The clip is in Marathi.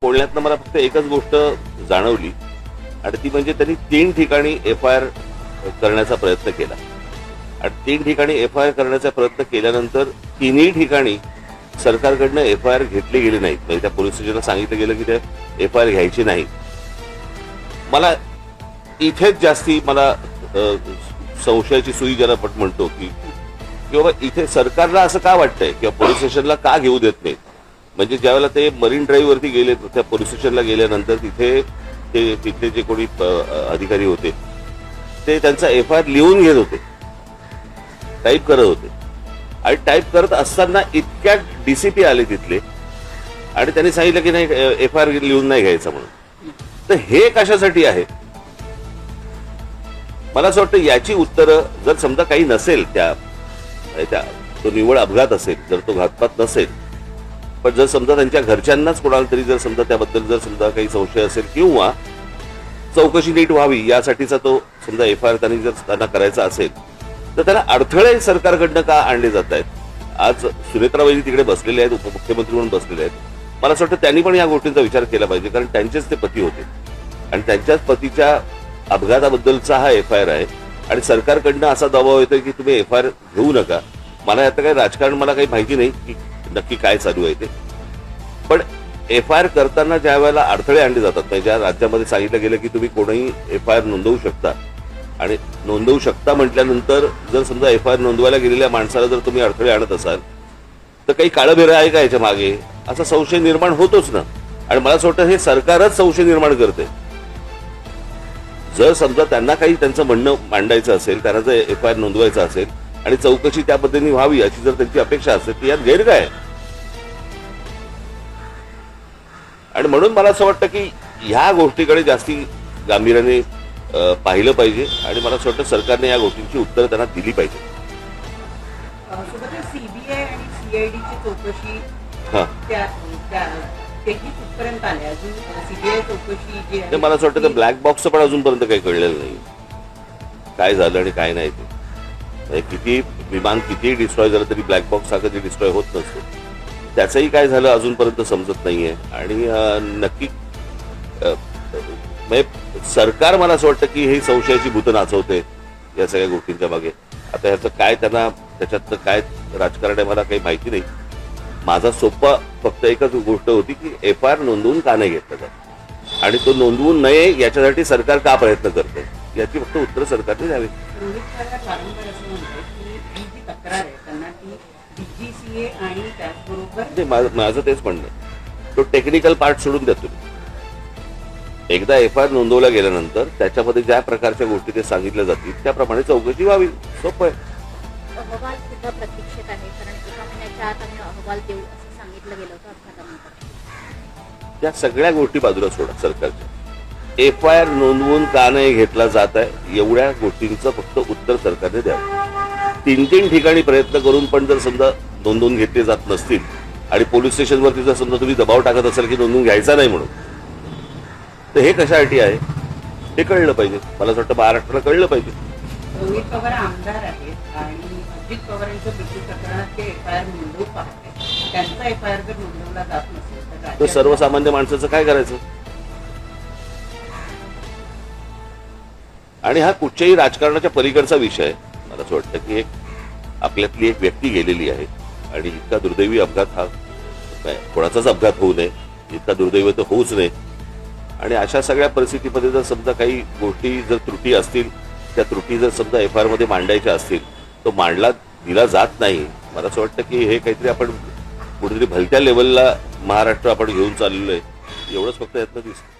बोलण्यातनं मला फक्त एकच गोष्ट जाणवली आणि ती म्हणजे त्यांनी 3 ठिकाणी FIR करण्याचा प्रयत्न केला आणि 3 ठिकाणी FIR करण्याचा प्रयत्न केल्यानंतर तिन्ही ठिकाणी सरकारकडनं FIR घेतले गेले नाहीत. म्हणजे त्या पोलीस स्टेशनला सांगितलं गेलं की ते FIR घ्यायची नाही. मला इथेच जास्ती मला संशयाची सुई ज्याला आपण म्हणतो की बाबा इथे सरकारला असं का वाटतंय किंवा पोलीस स्टेशनला का घेऊ देत नाहीत. म्हणजे ज्यावेळेला ते मरीन ड्राईव्ह वरती गेले त्या पोलीस स्टेशनला गेल्यानंतर तिथले जे कोणी अधिकारी होते ते त्यांचा FIR लिहून घेत होते, टाईप करत होते आणि टाईप करत असताना इतक्या DCP आले तिथले आणि त्यांनी सांगितलं की नाही FIR लिहून नाही घ्यायचं म्हणून. तर हे कशासाठी आहे मला असं वाटतं याची उत्तरं जर समजा काही नसेल त्या तो निव्वळ अपघात असेल, जर तो घातपात नसेल, पण जर समजा त्यांच्या घरच्यांनाच कोणाला तरी जर समजा त्याबद्दल जर समजा काही संशय असेल किंवा चौकशी नीट व्हावी यासाठीचा तो समजा FIR त्यांनी जर त्यांना करायचा असेल तर त्याला अडथळे सरकारकडनं का आणले जात आहेत. आज सुनेत्राबाई तिकडे बसलेले आहेत, उपमुख्यमंत्री म्हणून बसलेले आहेत. मला असं वाटतं त्यांनी पण या गोष्टींचा विचार केला पाहिजे कारण त्यांचेच ते पती होते आणि त्यांच्याच पतीच्या अपघाताबद्दलचा हा FIR आहे आणि सरकारकडनं असा दबाव येतोय की तुम्ही FIR घेऊ नका. मला आता काही राजकारण मला काही माहिती नाही की नक्की काय चालू आहे ते, पण FIR करताना ज्या वेळेला अडथळे आणले जातात म्हणजे ज्या राज्यामध्ये सांगितलं गेलं की तुम्ही कोणीही FIR नोंदवू शकता आणि नोंदवू शकता म्हटल्यानंतर जर समजा FIR नोंदवायला गेलेल्या माणसाला जर तुम्ही अडथळे आणत असाल तर काही काळबेरं आहे का याच्या मागे असा संशय निर्माण होतोच ना. आणि मला असं वाटतं हे सरकारच संशय निर्माण करते. जर समजा त्यांना काही त्यांचं म्हणणं मांडायचं असेल, त्यांना जर FIR नोंदवायचं असेल आणि चौकशी त्या पद्धतीने व्हावी अशी जर त्यांची अपेक्षा असेल तर यात गैर काय. आणि म्हणून मला असं वाटतं की ह्या गोष्टीकडे जास्ती गांभीर्याने पाहिलं पाहिजे आणि मला असं वाटतं सरकारने या गोष्टींची उत्तरं त्यांना दिली पाहिजे. CBI आणि CID ची चौकशी कुठपर्यंत आले अजून CBI चौकशी जी आहे मला असं वाटतं तर ब्लॅक बॉक्सचं पण अजूनपर्यंत काही कळलेलं नाही काय झालं आणि काय नाही ते. किती विमान किती डिस्ट्रॉय झालं तरी ब्लॅक बॉक्स हा कधी डिस्ट्रॉय होत नसतो. त्याचंही काय झालं अजूनपर्यंत समजत नाहीये आणि नक्की सरकार मला असं वाटतं की हे संशयाची भूतं नाचवते या सगळ्या गोष्टींच्या मागे. आता ह्याचं काय त्यांना त्याच्यातलं काय राजकारण आहे मला काही माहिती नाही. माझा सोपा फक्त एकच गोष्ट होती की FIR नोंदवून का नाही घेतलं जात आणि तो नोंदवून नये याच्यासाठी सरकार का प्रयत्न करते याची फक्त उत्तर सरकारने द्यावी. माझं तेच म्हणणं तो टेक्निकल पार्ट सोडून द्या तुम्ही. एकदा FIR नोंदवला गेल्यानंतर त्याच्यामध्ये ज्या प्रकारच्या गोष्टी ते सांगितल्या जातील त्याप्रमाणे चौकशी व्हावी. सोपं आहे. अहवाल सुद्धा प्रतीक्षेत आहे कारण 1 महिन्याच्या आत आम्ही अहवाल देऊ असं सांगितलं गेलं होतं अपघातानंतर. या सगळ्या गोष्टी बाजूला सोडा. सरकारच्या FIR नोंदवून का नाही घेतला जात आहे एवढ्या गोष्टींचं फक्त उत्तर सरकारने द्यावं. 3 ठिकाणी प्रयत्न करून पण जर समजा नोंदवून घेतले जात नसतील आणि पोलीस स्टेशनवरती जर समजा तुम्ही दबाव टाकत असाल की नोंदवून घ्यायचा नाही म्हणून तर हे कशासाठी आहे हे कळलं पाहिजे. मला असं वाटतं महाराष्ट्राला कळलं पाहिजे. रोहित पवार आमदार आहेत आणि अजित पवारांच्या मृत्यू प्रकरणात ते FIR नोंदवू पाहते. त्यांचा FIR जर नोंदवला जात नसेल तर सर्वसामान्य माणसाचं काय करायचं. आणि हा कुठच्याही राजकारणाच्या पलीकडचा विषय आहे. मला असं वाटतं की आपल्यातली एक व्यक्ती गेलेली आहे आणि इतका दुर्दैवी अपघात हा कोणाचाच अपघात होऊ नये, इतका दुर्दैवी तर होऊच नये. आणि अशा सगळ्या परिस्थितीमध्ये जर समजा काही गोष्टी जर त्रुटी असतील त्या त्रुटी जर समजा FIR मध्ये मांडायच्या असतील तो मांडला दिला जात नाही. मला असं वाटतं की हे काहीतरी आपण कुठेतरी भलत्या लेवलला महाराष्ट्र आपण घेऊन चाललेलो आहे एवढंच फक्त यातनं दिसतं.